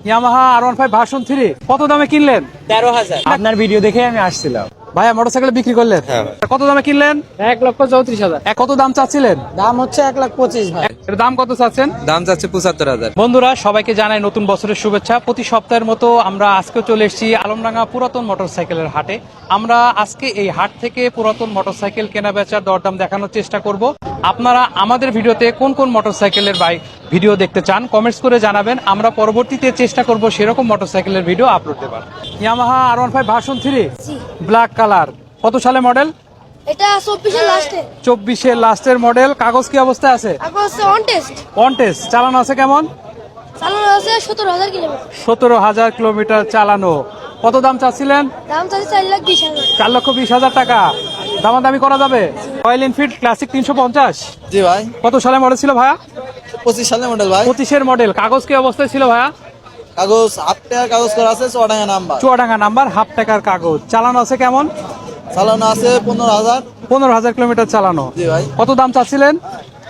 Yamaha R15 version 3 কত দামে কিনলেন? 13,000। আপনার ভিডিও দেখে আমি আসছিলাম। ভাইয়া মোটরসাইকেল বিক্রি করলেন? হ্যাঁ। কত দামে কিনলেন? 1,34,000। কত দাম চাচ্ছিলেন? দাম হচ্ছে 1,25,000 ভাই। এর দাম কত চাচ্ছেন? দাম যাচ্ছে 75,000। বন্ধুরা সবাইকে জানাই নতুন বছরের শুভেচ্ছা। প্রতি সপ্তাহের মতো আমরা আজকে চলে এসেছি আলমডাঙ্গা পুরাতন মোটরসাইকেলের হাটে। আমরা আজকে এই হাট থেকে পুরাতন মোটরসাইকেল কেনা বেচার দরদাম দেখানোর চেষ্টা করব। আপনারা আমাদের ভিডিওতে কোন কোন মোটরসাইকেলের ভিডিও দেখতে চান কমেন্টস করে জানাবেন। আমরা পরবর্তীতে চেষ্টা করব সেরকম মোটরসাইকেলের ভিডিও আপলোড দেবার। Yamaha R15 version 3 black colour, কত সালে মডেল? এটা 24 এর লাস্টে। 24 লাস্টের মডেল। কাগজ কি অবস্থায় আছে? এখন হচ্ছে অন টেস্ট। On test. চালানো আছে কেমন? চালানো আছে 17,000 কিলোমিটার। 17,000 কিলোমিটার চালানো। কত দাম চাচ্ছিলেন? দাম চাচ্ছে 4,20,000। 4,20,000 টাকা। দামাদামি করা যাবে? রয়্যাল এনফিল্ড ক্লাসিক 350 জি ভাই, কত সালে মডেল ছিল ভাইয়া? 25 সালের মডেল ভাই। 25-এর মডেল। কাগজ কি অবস্থায় ছিল ভাইয়া? কাগজ হাফ টাকার কাগজ করা আছে, Chuadanga number. Chuadanga number, half টাকার কাগজ। চালানো আছে কেমন? চালানো আছে 15,000। 15,000 কিলোমিটার চালানো। জি ভাই। কত দাম চাচ্ছিলেন?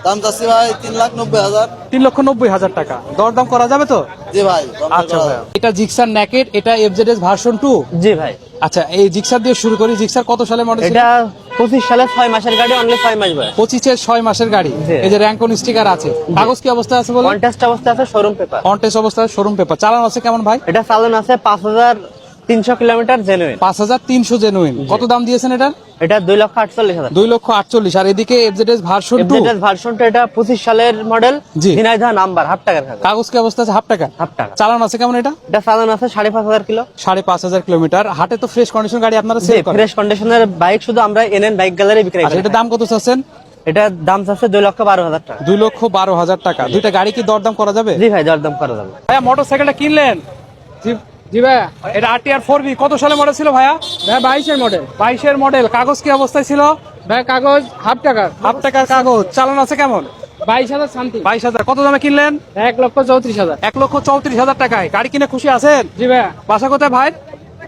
দাম চাচ্ছি ভাই 3,90,000। 3,90,000 টাকা। দরদাম করা যাবে তো? জি ভাই। আচ্ছা ভাইয়া, এটা জিক্সার নেকেট, এটা এফজেডএস ভার্সন 2। জি ভাই। আচ্ছা, এই জিক্সার দিয়ে শুরু করি। জিক্সার কত সালে মডেল? এটা 25 সালে 6 মাসের গাড়ি, অনলি 6 মাস বয়স। 25-এর 6 মাসের গাড়ি। জি। এই যে র্যাঙ্কন স্টিকার আছে। কাগজ কি অবস্থায় আছে বলো? কন্টেস্ট অবস্থা আছে, শোরুম পেপার। কন্টেস্ট অবস্থায়, শোরুম পেপার। চালানো আছে কেমন ভাই? এটা চালানো আছে 5,300 কিলোমিটার জেনুইন। 5,300 জেনুইন। কত দাম দিয়েছেন এটার? এটা 2,48,000। 2,48,000। আর এদিকে এফজেডএস ভার্সন 2। এফজেডএস ভার্সনটা এটা 25 সালের মডেল, জি। ঝিনাইদহ নাম্বার, হাফ টাকার কাগজ। কাগজ কি অবস্থা আছে? হাফ টাকা। হাফ টাকা। চালানো আছে কেমন এটা? এটা চালানো আছে 5,500 কিলো। 5,500 কিলোমিটার। হাটে তো ফ্রেশ কন্ডিশন গাড়ি আপনারা সেল করেন। ফ্রেশ কন্ডিশনের বাইক শুধু আমরা এনএন বাইক গ্যালারি বিক্রি আচ্ছা, করি। এটা দাম কত চাচ্ছেন? এটার দাম চাচ্ছে 2,12,000 টাকা। 2,12,000 টাকা। দুইটা গাড়ি কি দরদাম করা যাবে? জি ভাই, দরদাম করা যাবে। ভাইয়া মোটরসাইকেলটা কিনলেন? জি ভাই। এটা RTR 4B কত সালে মডেল ছিল ভাইয়া? ভাই 22 মডেল। 22-এর মডেল। কাগজ কি অবস্থায় ছিল? ভাই কাগজ হাফ টাকার। হাফ টাকার কাগজ। চালানো আছে কেমন? 22,000 সামথিং। 22,000। কত দামে কিনলেন? 1,34,000। 1,34,000 টাকায়। গাড়ি কিনে খুশি আছেন? জি ভাই। বাসা কোথায় ভাই?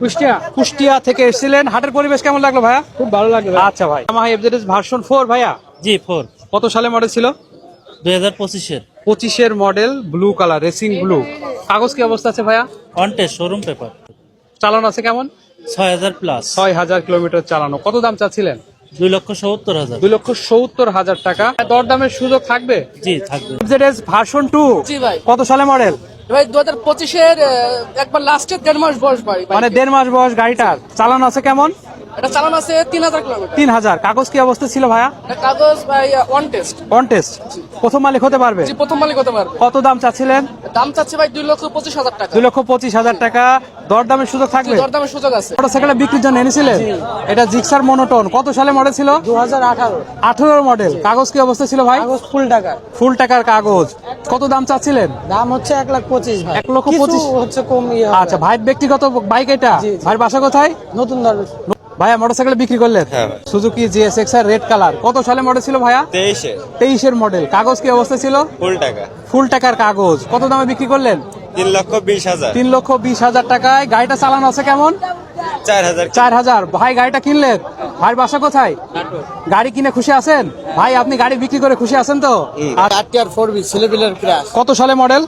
কুষ্টিয়া। কুষ্টিয়া থেকে এসেছিলেন। হাটের পরিবেশ কেমন লাগলো ভাইয়া? খুব ভালো লাগে ভাই। আচ্ছা ভাই, আমার এফজেডএস ভার্সন 4 ভাইয়া। জি 4 কত সালে মডেল ছিল? 2025-এর 25-এর model, blue colour, racing blue. কাগজ কি অবস্থা আছে ভাইয়া? On test showroom paper. চালানো আছে কেমন? 6,000 প্লাস। 6,000 কিলোমিটার চালানো। কত দাম চাচ্ছিলেন? 2,70,000। 2,70,000 টাকা। দরদামের সুযোগ থাকবে? জি থাকবে। FZS version 2। জি ভাই। কত সালে মডেল? ভাই 2025-এর একবার লাস্টের 1.5 মাস বয়স ভাই। মানে 1.5 মাস বয়স গাড়িটার। চালানো আছে কেমন? এটা চালানো আছে 3,000 কিলোমিটার। 3,000। কাগজ কি অবস্থা ছিল ভাইয়া? এটা কাগজ ভাই অন টেস্ট। On test. প্রথম মালিক হতে পারবে? জি, প্রথম মালিক হতে পারবে। কত দাম চাচ্ছিলেন? দাম চাচ্ছে ভাই 2,25,000 টাকা। 2,25,000 টাকা। দরদামের সুযোগ থাকবে? দরদামের সুযোগ আছে। মোটরসাইকেল বিক্রির জন্য এনেছিলেন? এটা জিক্সার মনোটন। কত সালে মডেল ছিল? 2018। 18 মডেল। কাগজ কি অবস্থা ছিল ভাই? কাগজ ফুল টাকা। ফুল টাকার কাগজ। কত দাম চাচ্ছিলেন? দাম হচ্ছে 1,25,000 ভাই। 1,25,000 কিছু হচ্ছে কম হবে। আচ্ছা ভাই, ব্যক্তিগত বাইক এটা? জি, জি। ভাইয়ের বাসা কোথায়? নতুন দরবেশ। ভাইয়া মোটরসাইকেল বিক্রি করলেন? হ্যাঁ। Suzuki GSX-R red colour. কত সালে মডেল ছিল ভাইয়া? 23-এর 23-এর মডেল। কাগজ কি অবস্থা ছিল? ফুল টাকা। ফুল টাকার কাগজ। কত দামে বিক্রি করলেন? 3,20,000। 3,20,000 টাকায়। গাড়িটা চালানো আছে কেমন? 4,000। 4,000। ভাই গাড়িটা কিনলেন? ভাইয়ের বাসা কোথায়? গাড়ি কিনে খুশি আছেন? ভাই আপনি গাড়ি বিক্রি করে খুশি আছেন তো? আর RTR 4B ছেলেপিলের ক্রাশ। কত সালে মডেল?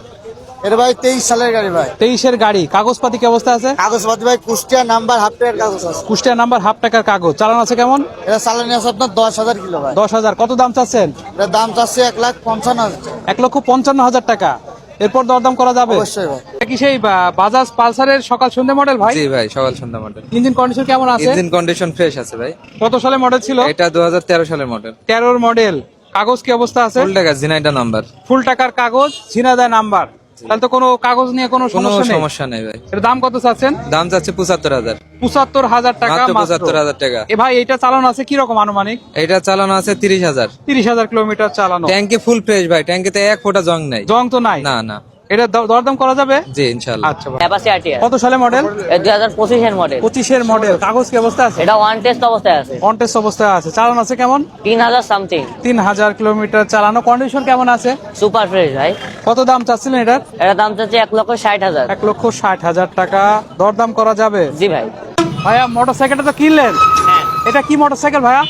এটা ভাই 23 সালের গাড়ি ভাই। 23-এর গাড়ি। কাগজপাতি কি অবস্থা আছে? কাগজপাতি ভাই কুষ্টিয়া নাম্বার, হাফ টাকার কাগজ আছে। কুষ্টিয়া নাম্বার, হাফ টাকার কাগজ। চালানো আছে কেমন? এটা চালানি আছে আপনার 10,000 কিলো ভাই। 10,000। কত দাম চাচ্ছেন? এটা দাম চাচ্ছে 1,55,000। 1,55,000 টাকা। এরপর দরদাম করা যাবে? অবশ্যই ভাই। এটা কি সেই বাজাজ পালসারের সকাল সন্ধ্যা মডেল ভাই? জি ভাই, সকাল সন্ধ্যা মডেল। ইঞ্জিন কন্ডিশন কেমন আছে? ইঞ্জিন কন্ডিশন ফ্রেশ আছে ভাই। কত সালে মডেল ছিল? এটা 2013 সালের মডেল। 13-এর মডেল। কাগজ কি অবস্থা আছে? ফুল টাকা, ঝিনাইদহ নাম্বার। ফুল টাকার কাগজ, ঝিনাইদহ নাম্বার। তাহলে তো কোনো কাগজ নিয়ে কোনো কোনো সমস্যা নেই। সমস্যা নেই ভাই। এর দাম কত চাচ্ছেন? দাম যাচ্ছে 75,000। 75,000 টাকা মাত্র মাত্র। 75,000 টাকা। এ ভাই, এটা চালানো আছে কি রকম আনুমানিক? এটা চালানো আছে 30,000। 30,000 কিলোমিটার চালানো। ট্যাঙ্কি ফুল ফ্রেশ ভাই, ট্যাঙ্কিতে এক ফোঁটা জং নাই। জং তো নাই? না না। এটা দরদাম করা যাবে? জি ইনশাআল্লাহ। আচ্ছা ভাই। অ্যাপাচি RTR কত সালে মডেল? 2025-এর মডেল। 25-এর মডেল। কাগজ কি অবস্থা আছে? এটা ওয়ান টেস্ট অবস্থায় আছে। কন্টেস্ট অবস্থায় আছে। চালানো আছে কেমন? 3,000 সামথিং। 3,000 কিলোমিটার চালানো। কন্ডিশন কেমন আছে? সুপার ফ্রেশ ভাই। কত দাম চাচ্ছিলেন এটার? এটা দাম চাচ্ছে 1,60,000। 1,60,000 টাকা। দরদাম করা যাবে? জি ভাই। ভাইয়া মোটরসাইকেলটা তো কিনলেন? হ্যাঁ। এটা কি মোটরসাইকেল ভাইয়া?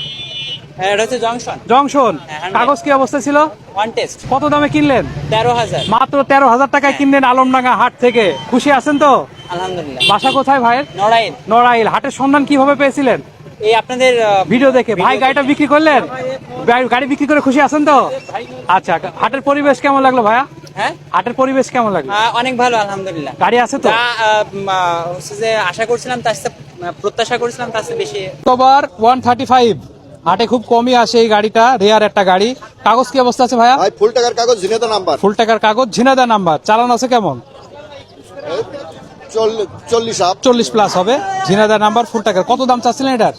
এটা হচ্ছে জংশন জংশন, হ্যাঁ, কাগজ কি অবস্থা ছিল? ওয়ান টেস্ট কত দামে কিনলেন? 13,000 মাত্র 13,000 টাকায় কিনলেন আলমডাঙ্গা হাট থেকে। খুশি আছেন তো? আলহামদুলিল্লাহ। বাসা কোথায় ভাইয়ের? নড়াইল। নড়াইল। হাটের সন্ধান কিভাবে পেয়েছিলেন? এই আপনাদের ভিডিও দেখে। ভাই গাড়িটা বিক্রি করলেন? গাড়ি বিক্রি করে খুশি আছেন তো? আচ্ছা, হাটের পরিবেশ কেমন লাগলো ভাইয়া? হ্যাঁ, হাটের পরিবেশ কেমন লাগলো? অনেক ভালো আলহামদুলিল্লাহ। গাড়ি আছে তো? যা হচ্ছে যে আশা করছিলাম তার সাথে প্রত্যাশা করছিলাম তার চেয়ে বেশি। অক্টোবর 135 হাটে খুব কমই আসে এই গাড়িটা, রেয়ার একটা গাড়ি। কাগজ কি অবস্থা আছে ভাইয়া? ভাই ফুল টাকার কাগজ ঝিনেদা নাম্বার ফুল টাকার কাগজ, ঝিনাদা নাম্বার। চালান আছে কেমন? 40 আপ 40 প্লাস হবে। ঝিনাদা নাম্বার, ফুল টাকার। কত দাম চাচ্ছিলেন এটার?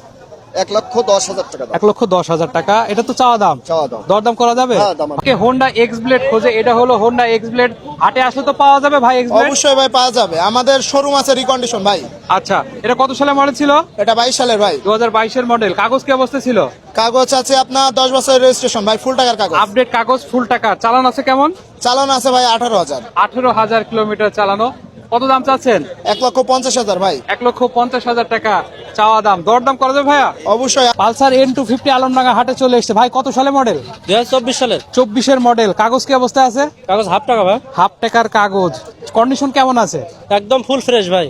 1,10,000 টাকা দাম। 1,10,000 টাকা। এটা তো চাওয়া দাম, চাওয়া দাম। দরদাম করা যাবে? হ্যাঁ, দাম আছে। ওকে, হোন্ডা এক্স ব্লেড খোঁজে। এটা হলো হোন্ডা এক্স ব্লেড। হাটে আসলে তো পাওয়া যাবে ভাই এক্স ব্লেড? অবশ্যই ভাই পাওয়া যাবে, আমাদের শোরুম আছে রিকন্ডিশন ভাই। আচ্ছা, এটা কত সালে মডেল ছিল? এটা 22 সালের ভাই। 2022 এর মডেল। কাগজ কি অবস্থা ছিল? কাগজ আছে আপনার 10 বছরের রেজিস্ট্রেশন ভাই, ফুল টাকার কাগজ। আপডেট কাগজ, ফুল টাকা। চালান আছে কেমন? চালানো আছে ভাই 18,000। 18,000 কিলোমিটার চালানো। কত দাম চাচ্ছেন? 1,50,000 ভাই। 1,50,000 টাকা চাওয়া দাম। দরদাম করা যাবে ভাইয়া? অবশ্যই। পালসার N250 আলমডাঙ্গা হাটে চলে এসেছে। ভাই কত সালে মডেল? 2024 সালের 24 এর মডেল। কাগজ কি অবস্থা আছে? কাগজ হাফ টাকা ভাই, হাফ টাকার কাগজ। কন্ডিশন কেমন আছে? একদম ফুল ফ্রেশ ভাই।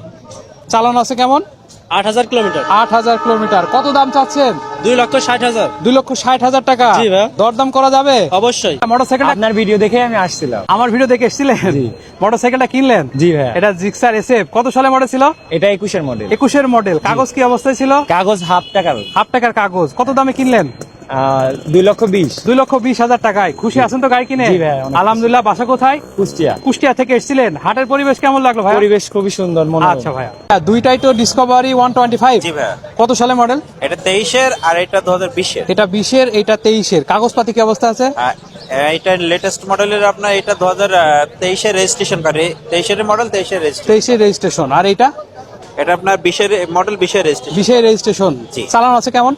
চালানো আছে কেমন? 8,000 কিলোমিটার। 8,000 কিলোমিটার। কত দাম চাচ্ছেন? 2,60,000। 2,60,000 টাকা। জি ভাই। দরদাম করা যাবে? অবশ্যই। মোটরসাইকেল আপনার ভিডিও দেখে আমি আসছিলাম। আমার ভিডিও দেখে এসেছিলেন? মোটরসাইকেলটা কিনলেন? জি ভাই। এটা জিক্সার SF। কত সালে মডেল ছিল? এটা 21 এর মডেল। 21 এর মডেল। কাগজ কি অবস্থায় ছিল? কাগজ হাফ টাকার। হাফ টাকার কাগজ। কত দামে কিনলেন? 2,20,000। 2,20,000 টাকায়। খুশি আছেন তো গাড়ি কিনে? জি ভাই, অনেক খুশি। আলহামদুলিল্লাহ। বাসা কোথায়? কুষ্টিয়া। কুষ্টিয়া থেকে এসেছিলেন। হাটের পরিবেশ কেমন লাগলো ভাই? পরিবেশ খুবই সুন্দর মনে আচ্ছা ভাইয়া, দুইটাই তো ডিসকভারি 125। জি ভাইয়া। কত সালে মডেল? এটা 23-এর আর এটা 2020-এর। এটা 20-এর, এটা 23-এর। কাগজপাতি কি অবস্থা আছে? এটা লেটেস্ট মডেলের, আপনার এটা 2023-এর রেজিস্ট্রেশন কার্ড। 23-এর মডেল, 23-এর রেজিস্ট্রেশন। 23-এর রেজিস্ট্রেশন। আর এটা এটা আপনার 20-এর মডেল, 20-এর রেজিস্ট্রেশন। 20-এর রেজিস্ট্রেশন। জি। চালানো আছে কেমন?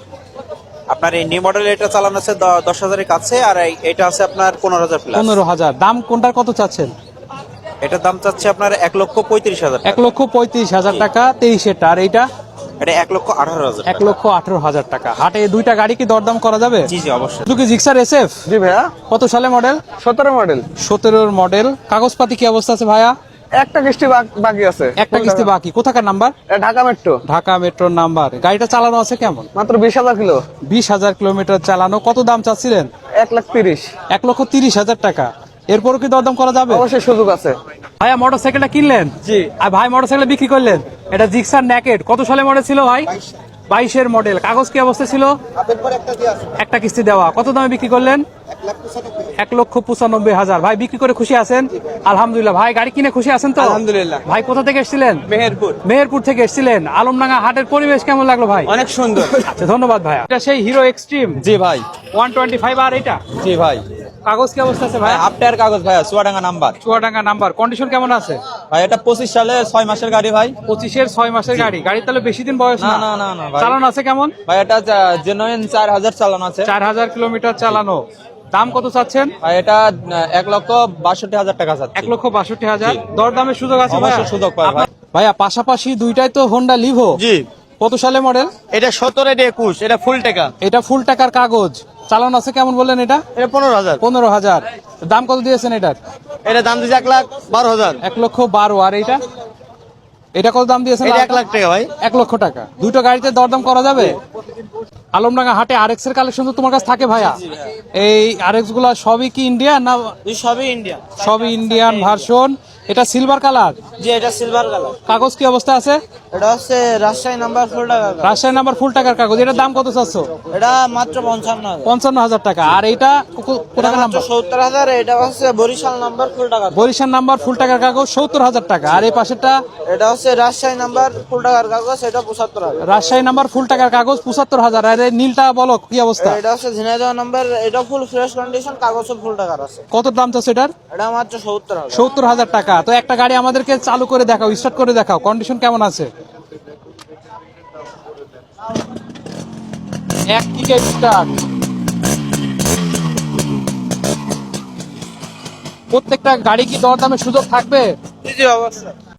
আপনার এই নিউ মডেল এটা চালানো আছে 10,000-এর কাছে, আর এটা আছে আপনার 15,000 প্লাস। 15,000। দাম কোনটার কত চাচ্ছেন? এটার দাম চাচ্ছে আপনার 1,35,000 টাকা। 1,35,000 টাকা 23-এরটা। আর এইটা? এটা 1,18,000 টাকা। 1,18,000 টাকা। হাটে দুইটা গাড়ি কি দরদাম করা যাবে? জি জি অবশ্যই। Suzuki Gixxer SF। জি ভাইয়া। কত সালে মডেল? 17 মডেল। 17-এর মডেল। কাগজপাতি কি অবস্থা আছে ভাইয়া? একটা কিস্তি বাকি আছে। একটা কিস্তি বাকি। কোথাকার নাম্বার? ঢাকা মেট্রো। ঢাকা মেট্রোর নাম্বার। গাড়িটা চালানো আছে কেমন? মাত্র 20,000 কিলো। 20,000 কিলোমিটার চালানো। কত দাম চাচ্ছিলেন? 1,30,000। 1,30,000 টাকা। এরপরও কি দরদাম করা যাবে? অবশ্যই সুযোগ আছে। ভাইয়া মোটরসাইকেলটা কিনলেন? জি। আর ভাই মোটরসাইকেল বিক্রি করলেন? এটা জিক্সার নেকেড। কত সালে মডেল ছিল ভাই? 22-এর মডেল। কাগজ কি অবস্থা ছিল? একটা কিস্তি দেওয়া। কত দামে বিক্রি করলেন? 1,95,000। ভাই বিক্রি করে খুশি আছেন? আলহামদুলিল্লাহ। ভাই গাড়ি কিনে খুশি আছেন তো? আলহামদুলিল্লাহ। ভাই কোথা থেকে এসেছিলেন? মেহেরপুর থেকে এসেছিলেন। আলমডাঙ্গা হাটের পরিবেশ কেমন লাগলো ভাই? অনেক সুন্দর। আচ্ছা, ধন্যবাদ ভাই। এটা সেই হিরো এক্সট্রিম জি ভাই। 125। আর এটা জি ভাই। কাগজ কি অবস্থা আছে ভাই? হাফ টাকার কাগজ ভাইয়া, Chuadanga number. Chuadanga number. Condition কেমন আছে ভাই এটা 25 সালে 6 মাসের গাড়ি ভাই। 25-এর 6 মাসের গাড়ি। গাড়ি তাহলে বেশি দিন বয়স না? না ভাই। চালানো আছে কেমন? ভাই এটা জেনুইন 4,000 চালানো আছে। 4,000 কিলোমিটার চালানো। দাম কত চাচ্ছেন? ভাই এটা 1,62,000 টাকা চাচ্ছি। 1,62,000। দরদামের সুযোগ আছে ভাইয়া? অবশ্যই সুযোগ পাবে ভাই। ভাইয়া পাশাপাশি দুইটাই তো হোন্ডা লিভো। জি। কত সালে মডেল? এটা 17 এটা 21, এটা ফুল টাকা। এটা ফুল টাকার কাগজ। চালানো আছে কেমন বললেন? এটা এটা 15,000। 15,000। দাম কত দিয়েছেন এটার? এটা দাম দিয়েছে 1,12,000। 1,12,000। আর এইটা? এটা কত দাম দিয়েছেন? এটা 1,00,000 টাকা ভাই। 1,00,000 টাকা। দুটো গাড়িতে দরদাম করা যাবে? আলমডাঙ্গা হাটে RX এর কালেকশন তো তোমার কাছে থাকে ভাইয়া? এই RX গুলা সবই কি ইন্ডিয়ান না? সবই ইন্ডিয়া। সবই ইন্ডিয়ান ভার্সন। এটা সিলভার কালার। জি, এটা সিলভার কালার। কাগজ কি অবস্থা আছে? এটা হচ্ছে রাজশাহী নাম্বার ফুল টাকা। রাজশাহী নাম্বার ফুল টাকার কাগজ। এটার দাম কত চাচ্ছ? এটা মাত্র 55,000। 55,000 টাকা। আর এইটা কোথাকার নাম্বার? 70,000। এটা হচ্ছে বরিশাল নাম্বার ফুল টাকা। বরিশাল নাম্বার ফুল টাকার কাগজ 70,000 টাকা। আর এই পাশেরটা? এটা হচ্ছে রাজশাহী নাম্বার ফুল টাকার কাগজ, এটা 75,000। রাজশাহী নাম্বার ফুল টাকার কাগজ 75,000। আর এই নীলটা বলো কি অবস্থা? এটা হচ্ছে ঝিনাইদহ নাম্বার, এটা ফুল ফ্রেশ কন্ডিশন, কাগজ ফুল টাকার আছে। কত দাম চাচ্ছ এটার? এটা মাত্র 70,000। 70,000 টাকা। তো একটা গাড়ি আমাদেরকে চালু করে দেখাও, স্টার্ট করে দেখাও। কন্ডিশন কেমন আছে? এক কিকে স্টার্ট। প্রত্যেকটা গাড়ি কি দরদামের সুযোগ থাকবে? জি জি অবশ্যই।